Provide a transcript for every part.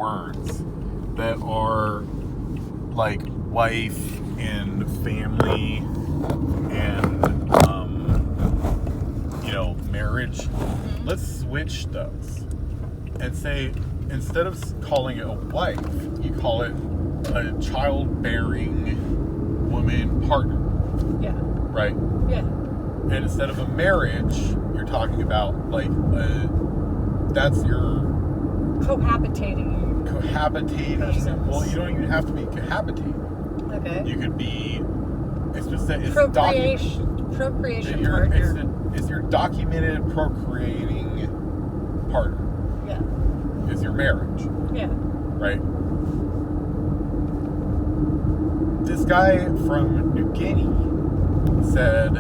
words that are like wife and family and marriage. Let's switch those and say, instead of calling it a wife, you call it a childbearing woman partner. Yeah. Right? Yeah. And instead of a marriage, you're talking about like that's your cohabitating person. Well, you don't even have to be cohabitating. Okay. You could be. It's just that it's procreation partner. It's your documented procreating partner. Yeah. Is your marriage. Yeah. Right. This guy from New Guinea said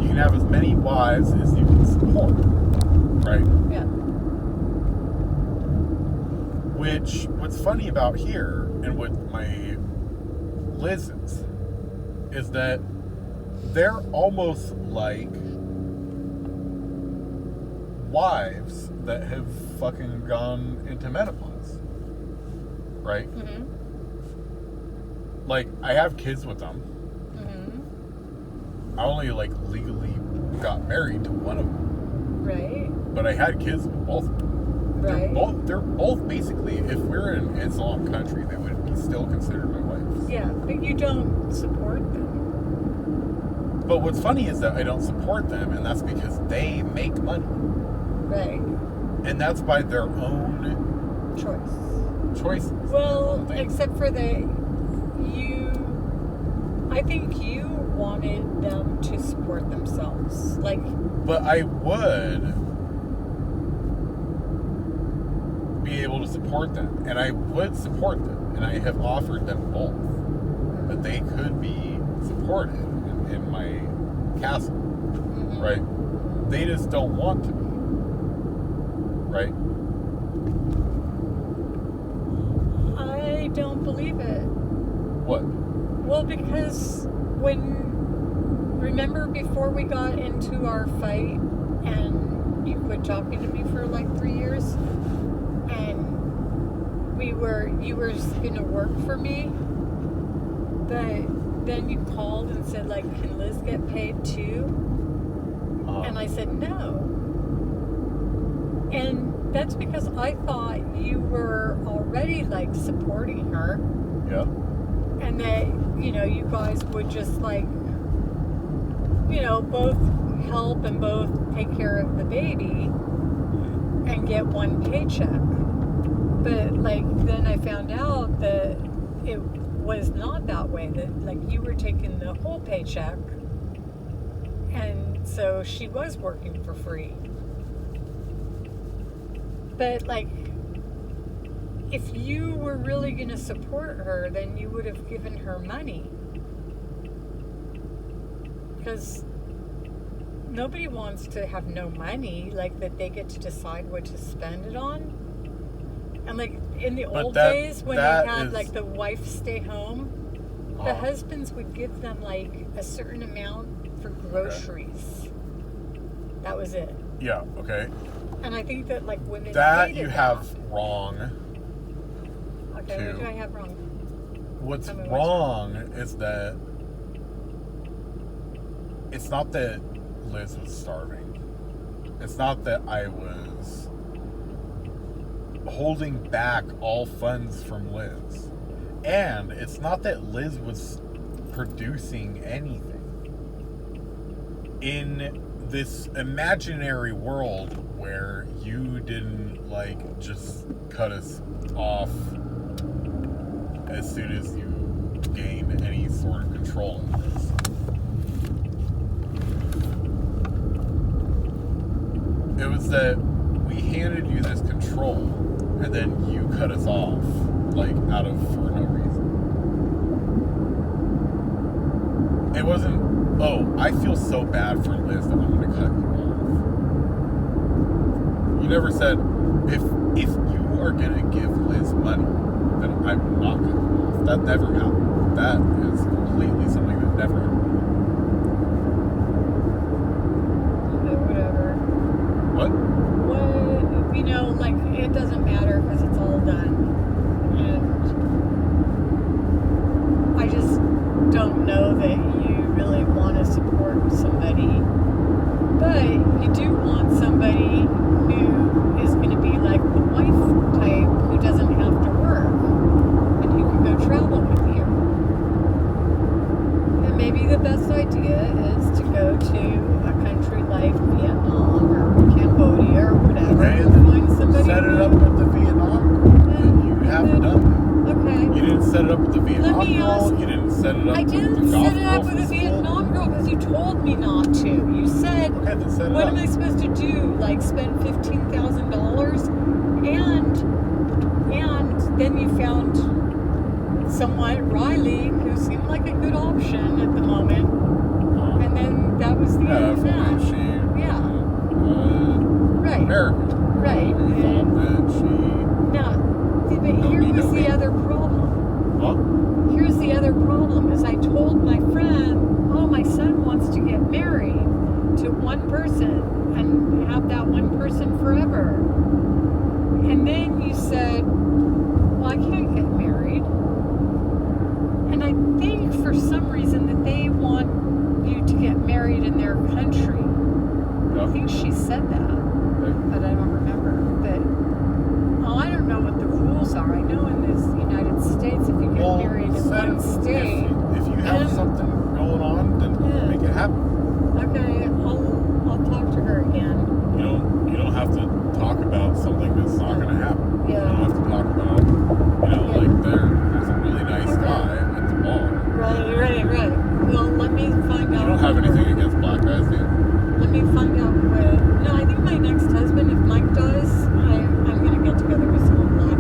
you can have as many wives as you can support. Right? Yeah. Which, what's funny about here, and what my Liz's, is that they're almost like wives that have fucking gone into menopause. Right? Mm-hmm. Like, I have kids with them. Mm-hmm. I only, legally got married to one of them. Right. But I had kids with both of them. Right. They're both basically, if we're in Islam country, they would be still considered my wives. Yeah, but you don't support them. But what's funny is that I don't support them, and that's because they make money. Right. And that's by their own choices. Well, except for I think you wanted them to support themselves. But I would be able to support them, and I would support them, and I have offered them both that they could be supported in my castle. Mm-hmm. Right? They just don't want to be. Right? I don't believe it. What? Well, because remember before we got into our fight and you quit talking to me for 3 years, and you were going to work for me, but then you called and said, can Liz get paid too? And I said no. And that's because I thought you were already supporting her. Yeah. And that, you guys would just both help and both take care of the baby and get one paycheck. But then I found out that it was not that way, that you were taking the whole paycheck, and so she was working for free. But if you were really going to support her, then you would have given her money. Because nobody wants to have no money, that they get to decide what to spend it on. And in the old days when they had the wife stay home, the husbands would give them a certain amount for groceries. Okay. That was it. Yeah, okay. And I think that women that you have wrong. Okay, too. What do I have wrong? What's wrong is that it's not that Liz was starving. It's not that I was holding back all funds from Liz. And it's not that Liz was producing anything. In this imaginary world where you didn't just cut us off as soon as you gained any sort of control of this. It was that we handed you this control and then you cut us off for no reason. It wasn't, I feel so bad for Liz that I'm going to cut you off. You never said, if you are going to give Liz money, then I'm not cutting you off. That never happened. That is completely something that never happened. Whatever. What? It doesn't matter because it's all done. doesn't have to work, and he can go travel with you. And maybe the best idea is to go to a country like Vietnam or Cambodia or whatever, Okay, and find somebody. Set it up with the Vietnam girl. You haven't done that. Okay. You didn't set it up with the Vietnam girl. You didn't set it up I with the didn't golf set it up girl with from a school. Vietnam girl because you told me not to. You said, Okay, then set it what up. am I supposed to do? Like spend $15,000? And then you found someone, Riley, who seemed like a good option at the moment. And then that was the end of that. Yeah. Right. American. Right. You thought that she... Now, but here was the other problem. What? Here's the other problem is I told my friend, oh, my son wants to get married to one person and have that one person forever. And then you said, well, I can't get married. And I think for some reason that they want you to get married in their country. Yeah. I think she said that, but I don't remember. But I don't know what the rules are. I know in this United States, if you get married in one state, if you have something going on, then make it happen. Okay, I'll talk to her again. You don't have to talk about something that's not going to happen. Yeah. You don't have to talk about, like there's a really nice guy at the bar. Right. Well, let me find out. You don't have anything against black guys, do you? Let me find out what. No, I think my next husband, if Mike does, I'm gonna get together with someone black.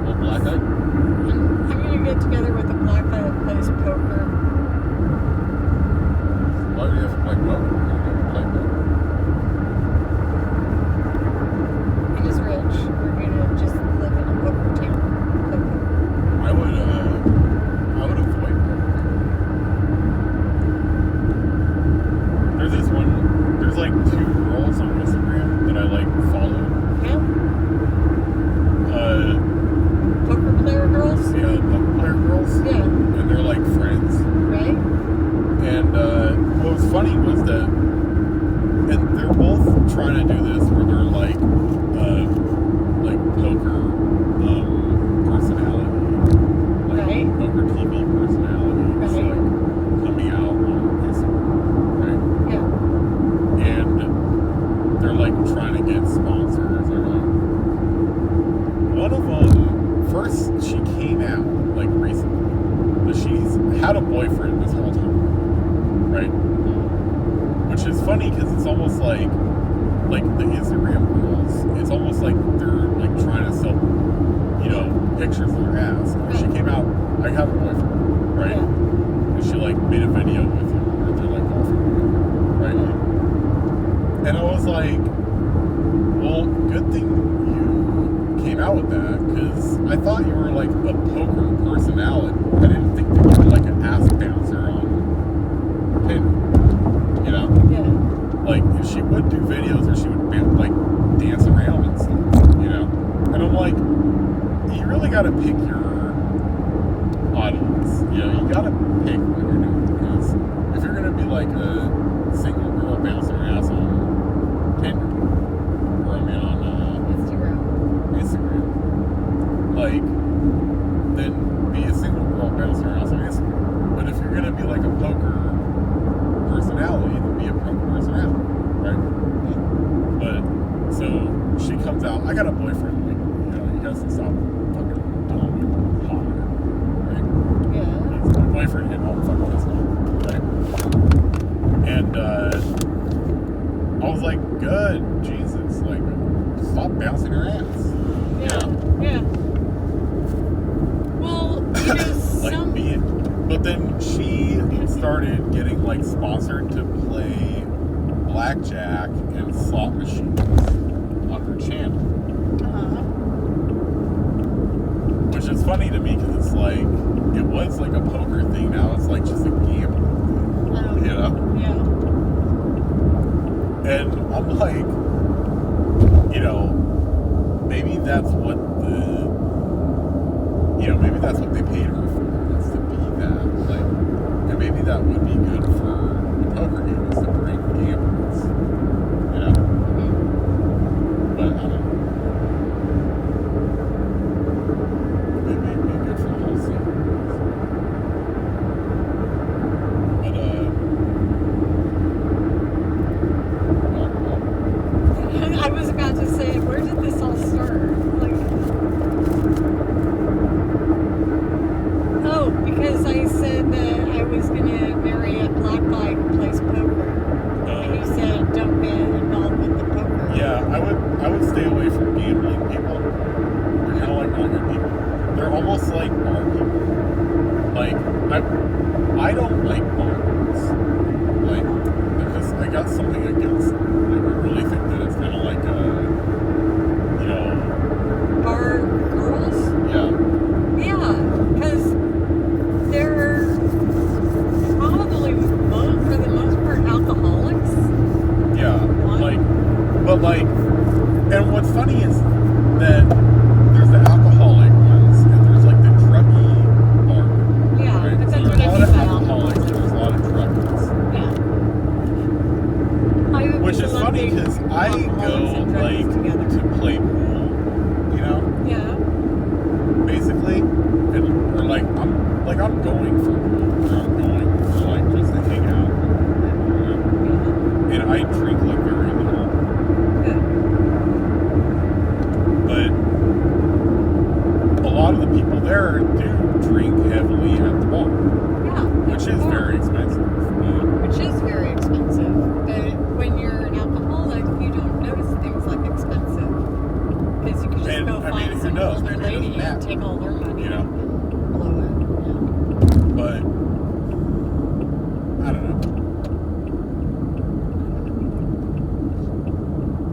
Well, black guy? I'm gonna get together with a black guy that plays poker. Why do you have to play poker? You don't play poker. And he's rich. We're gonna just live in a poker town. I would avoid poker. There's like two girls on Instagram that I like follow. Yeah. Uh, Poker player girls? Yeah, poker player girls. Yeah. And they're like friends. Right? And what was funny was that, and they're both trying to do this where they're like poker personality, like poker TV personalities, Right. like coming out on Instagram, right? Yeah. And they're like trying to get sponsors. They're like, one of them, first she came out like recently, but she's had a boyfriend this whole time, right? Which is funny because it's almost like the Instagram girls, it's almost like they're like trying to sell, pictures of their ass. And she came out, I have a boyfriend, right? Yeah. And she like made a video with him where they're like golfing together, right? Yeah. And I was like, well, good thing you came out with that, because I thought you were like a poker personality. I didn't think that you were like an ass bouncer on Tinder, Yeah. Like, if she would do videos or she would like dance around and stuff, And I'm like, you really got to pick your audience. You got to pick what you're doing, because if you're going to be like a single girl bouncing her ass on Tinder, or on Instagram, like, then be a single girl bouncing her ass on Instagram. But if you're going to be like a poker personality, then be a poker personality, right? But, so, she comes out, I got a boyfriend, like, you guys can stop fucking telling me I'm hot, right? Yeah. My boyfriend hit all fucking this stuff, right? And, I was like, good, Jesus, like, stop bouncing her ass. Yeah. Well, like, be it. But then she started getting, like, sponsored to play blackjack and slot machines on her channel. Which is funny to me because it's like, it was like a poker thing, now it's like just a gambling thing, Yeah. And I'm like, maybe that's what maybe that's what they paid her for, is to be that, like, and maybe that would be good for the poker game, is to bring gamblers, But I don't know. they're almost like bar people. Like, I don't like bars. Like, I got something against them. Like, I really think that it's kind of like bar girls? Yeah. Yeah, because they're probably, for the most part, alcoholics. Yeah, and what's funny is that there's the alcoholic ones, and there's like the druggy bar. Yeah, right? but So that's there's what a lot of alcoholics, and there's a lot of druggies. Yeah. Which is funny because I go like to play pool, you know? Yeah. Basically, or like I'm going for pool, or I'm going for like just to hang out, and I drink like very little. Good. But a lot of the people there do drink heavily at the bar. Yeah. Which is very expensive. Which is very expensive. But when you're an alcoholic, you don't notice things like expensive. Because you can just go find some older lady and take all their money. You know? Blow it. Yeah. But I don't know.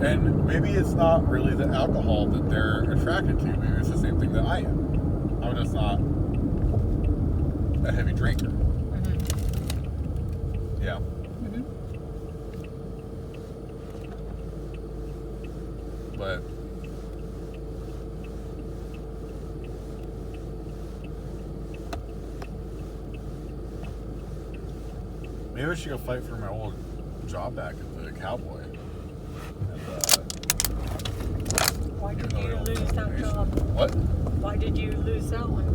And maybe it's not really the alcohol that they're attracted to. Maybe it's the same thing that I am. I'm just not a heavy drinker. Mm-hmm. Yeah. Mm-hmm. But maybe I should go fight for my old job back at the Cowboy. Why did you lose that job? What? Why did you lose that one?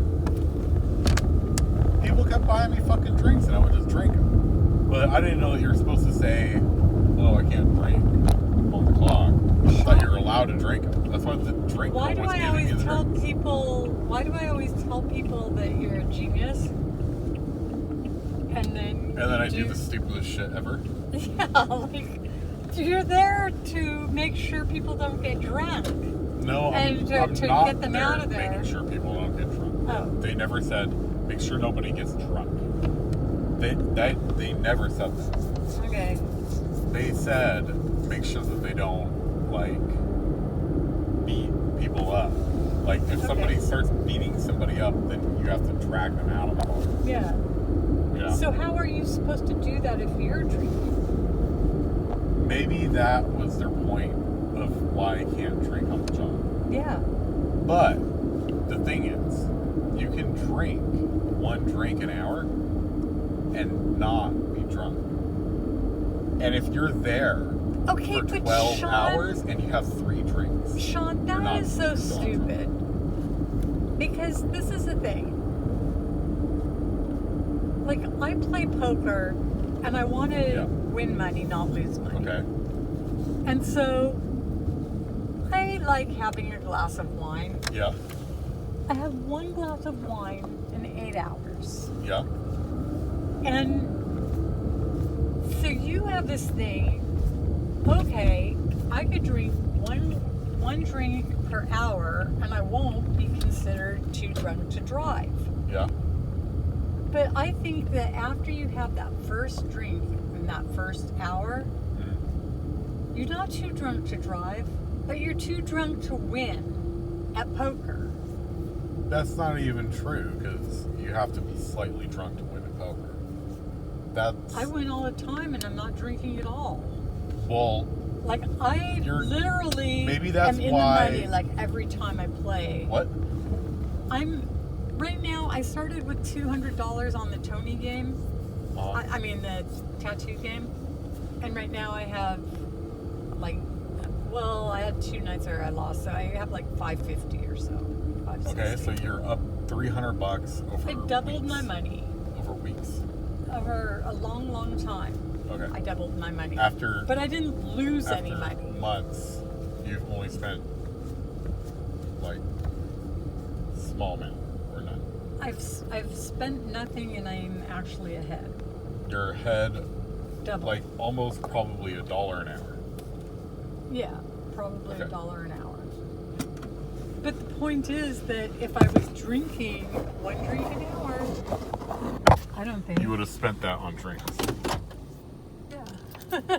People kept buying me fucking drinks and I would just drink them. But I didn't know that you were supposed to say, oh, I can't drink on the clock. I thought you were allowed to drink them. That's why the drink Why do was I giving always you the tell drinks. people? Why do I always tell people that you're a genius? And then I do the stupidest shit ever. Yeah, like you're there to make sure people don't get drunk. No, and I'm to not get them there out of there. making sure people don't get drunk. Oh. They never said make sure nobody gets drunk. They never said that. Okay. They said make sure that they don't like beat people up. Like if somebody starts beating somebody up, then you have to drag them out of the bar. Yeah. Yeah. So how are you supposed to do that if you're drinking? Maybe that was their point of why I can't drink on the job. Yeah. But the thing is, you can drink one drink an hour and not be drunk. And if you're there for 12 hours and you have 3 drinks. Sean, that is so stupid. Because this is the thing. Like, I play poker and I want to win money, not lose money. Okay. And so I like having a glass of wine. Yeah. I have 1 glass of wine in 8 hours. Yeah. And so you have this thing, okay, I could drink one drink per hour and I won't be considered too drunk to drive. Yeah. But I think that after you have that first drink in that first hour, you're not too drunk to drive, but you're too drunk to win at poker. That's not even true, because you have to be slightly drunk to win at poker. I win all the time and I'm not drinking at all. Well, like I literally maybe that's am in why, the money like every time I play. What? Right now I started with $200 on the Tony game. I mean the tattoo game. And right now I have I had 2 nights where I lost, so I have like $550 or so. Okay, so you're up $300 over I doubled weeks. My money. Over weeks. Over a long, long time. Okay. I doubled my money. But I didn't lose any money. After months, you've only spent like small amount or none. I've spent nothing and I'm actually ahead. You're ahead. Double. Like almost probably $1 an hour. Yeah, probably $1 an hour. But the point is that if I was drinking 1 drink an hour, I don't think you would have spent that on drinks. Yeah.